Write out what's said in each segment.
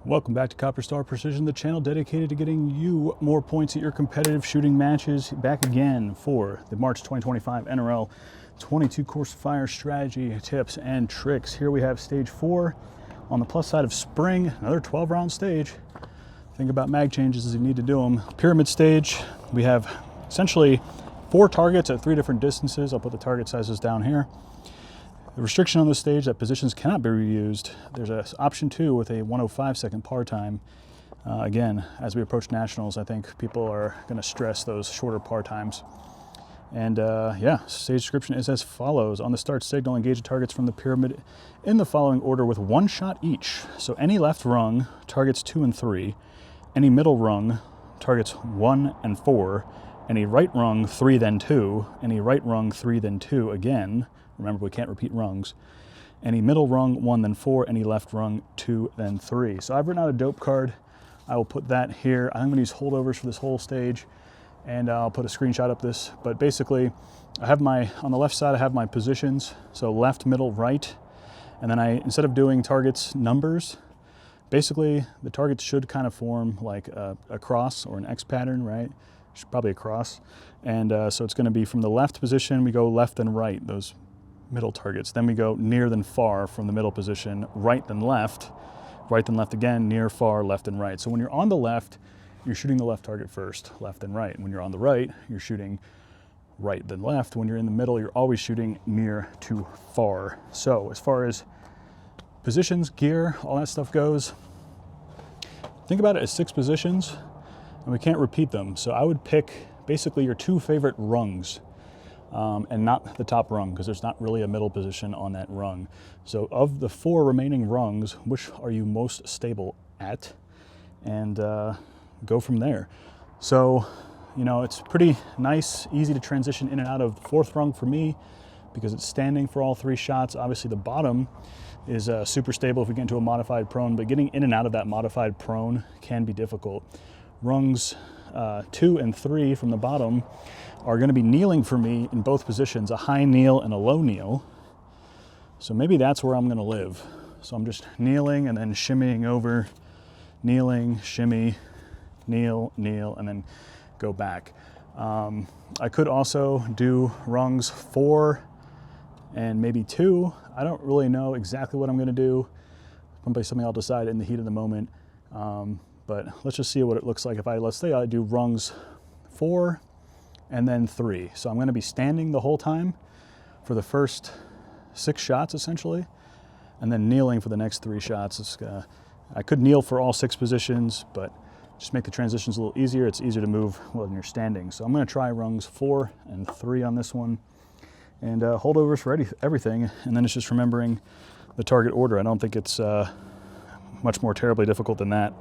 Welcome back to Copper Star Precision, the channel dedicated to getting you more points at your competitive shooting matches. Back again for the March 2025 NRL 22 course fire strategy tips and tricks. Here we have stage 4 on the plus side of spring, another 12-round stage. Think about mag changes as you need to do them. Pyramid stage, we have essentially 4 targets at 3 different distances. I'll put the target sizes down here. The restriction on this stage that positions cannot be reused. There's an option 2 with a 1:05 par time. Again, as we approach nationals, I think people are going to stress those shorter par times. And yeah, stage description is as follows. On the start signal, engage the targets from the pyramid in the following order with 1 shot each. So any left rung targets 2 and 3, any middle rung targets 1 and 4, any right rung 3 then 2, any right rung 3 then 2 again. Remember, we can't repeat rungs. Any middle rung 1 then 4, any left rung 2 then 3. So I've written out a dope card. I will put that here. I'm going to use holdovers for this whole stage, and I'll put a screenshot up this. But basically, I have on the left side, I have my positions. So left, middle, right. And then instead of doing targets numbers, basically the targets should kind of form like a cross or an X pattern, right? Probably a cross. And so it's going to be from the left position, we go left and right, those middle targets. Then we go near then far from the middle position, right then left again, near, far, left and right. So when you're on the left, you're shooting the left target first, left and right. When you're on the right, you're shooting right then left. When you're in the middle, you're always shooting near to far. So as far as positions, gear, all that stuff goes, think about it as 6 positions, and we can't repeat them. So I would pick basically your 2 favorite rungs. And not the top rung, because there's not really a middle position on that rung. So of the 4 remaining rungs, which are you most stable at? And go from there. So, you know, it's pretty nice, easy to transition in and out of the 4th rung for me, because it's standing for all 3 shots. Obviously the bottom is super stable if we get into a modified prone, but getting in and out of that modified prone can be difficult. Rungs 2 and 3 from the bottom are going to be kneeling for me in both positions, a high kneel and a low kneel. So maybe that's where I'm going to live. So I'm just kneeling and then shimmying over, kneeling, shimmy, kneel, kneel, and then go back. I could also do rungs 4 and maybe 2. I don't really know exactly what I'm going to do. Probably something I'll decide in the heat of the moment. But let's just see what it looks like if let's say I do rungs 4 and then 3. So I'm going to be standing the whole time for the first 6 shots essentially, and then kneeling for the next 3 shots. I could kneel for all 6 positions, but just make the transitions a little easier. It's easier to move when you're standing. So I'm going to try rungs 4 and 3 on this one, and holdovers for everything, and then it's just remembering the target order. I don't think it's much more terribly difficult than that.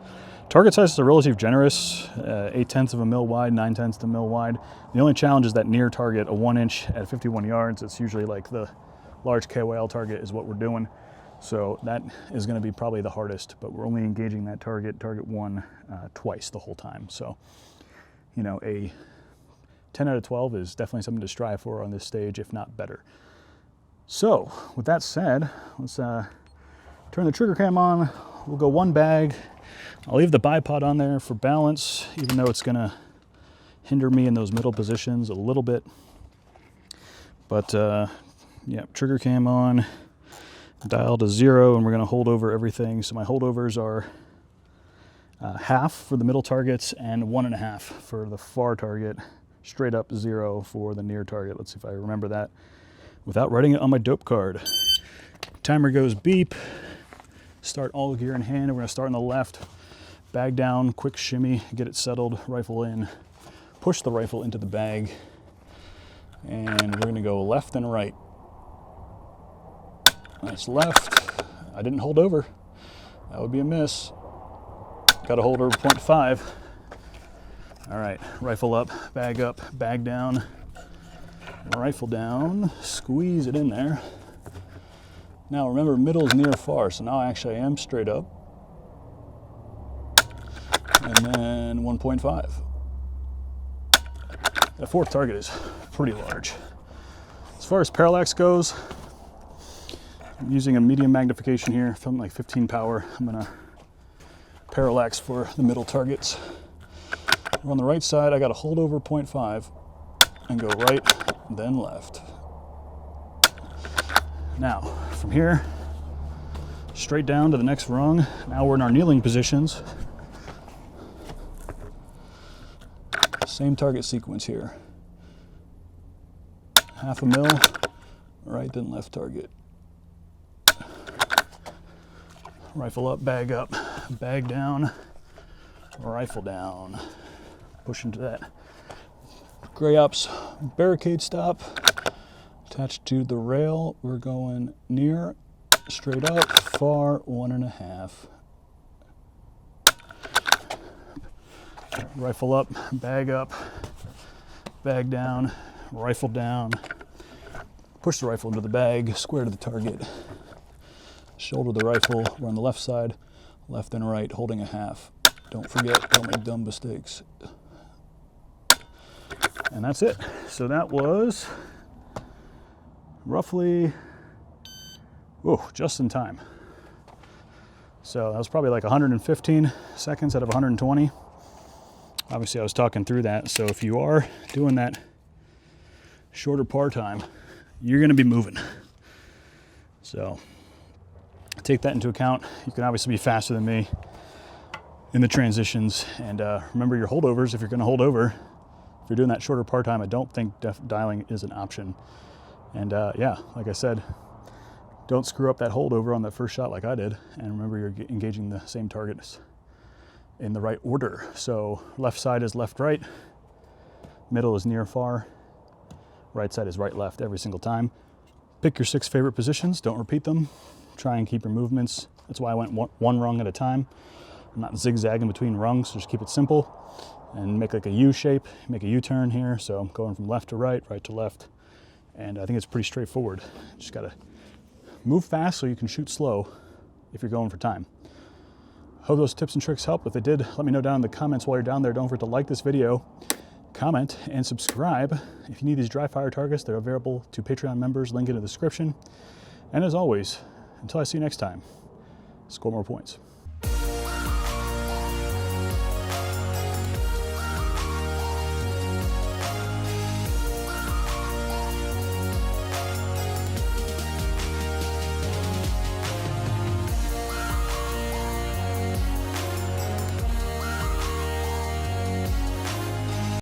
Target sizes are relatively generous, 0.8 of a mil wide, 0.9 of a mil wide. The only challenge is that near target, a 1 inch at 51 yards. It's usually like the large KOL target is what we're doing. So that is going to be probably the hardest, but we're only engaging that target 1, twice the whole time. So, you know, a 10 out of 12 is definitely something to strive for on this stage, if not better. So with that said, let's turn the trigger cam on. We'll go 1 bag. I'll leave the bipod on there for balance, even though it's going to hinder me in those middle positions a little bit. But yeah, trigger cam on, dial to 0, and we're going to hold over everything. So my holdovers are half for the middle targets and 1.5 for the far target, straight up 0 for the near target. Let's see if I remember that without writing it on my dope card. Timer goes beep. Start all gear in hand, and we're going to start on the left. Bag down, quick shimmy, get it settled, rifle in, push the rifle into the bag, and we're going to go left and right. That's left. I didn't hold over. That would be a miss. Got to hold over 0.5. All right, rifle up, bag down, rifle down, squeeze it in there. Now remember, middle is near far, so now actually I am straight up. And then 1.5. That 4th target is pretty large. As far as parallax goes, I'm using a medium magnification here, something like 15 power. I'm gonna parallax for the middle targets. On the right side, I got a holdover 0.5 and go right, then left. Now, from here, straight down to the next rung. Now we're in our kneeling positions. Same target sequence here. Half a mil, right then left target. Rifle up, bag down, rifle down. Push into that gray ops barricade stop. Attached to the rail, we're going near, straight up, far, 1.5. Rifle up, bag down, rifle down. Push the rifle into the bag, square to the target. Shoulder the rifle, we're on the left side, left and right, holding a half. Don't forget, don't make dumb mistakes. And that's it. So that was roughly, just in time. So that was probably like 115 seconds out of 120. Obviously I was talking through that. So if you are doing that shorter par time, you're gonna be moving. So take that into account. You can obviously be faster than me in the transitions. And remember your holdovers if you're gonna hold over. If you're doing that shorter par time, I don't think dialing is an option. And yeah, like I said, don't screw up that holdover on that first shot like I did. And remember, you're engaging the same targets in the right order. So left side is left, right. Middle is near, far. Right side is right, left every single time. Pick your 6 favorite positions. Don't repeat them. Try and keep your movements. That's why I went one rung at a time. I'm not zigzagging between rungs, so just keep it simple. And make like a U shape, make a U-turn here. So I'm going from left to right, right to left. And I think it's pretty straightforward. Just gotta move fast so you can shoot slow if you're going for time. Hope those tips and tricks help. If they did, let me know down in the comments while you're down there. Don't forget to like this video, comment, and subscribe. If you need these dry fire targets, they're available to Patreon members, link in the description. And as always, until I see you next time, score more points.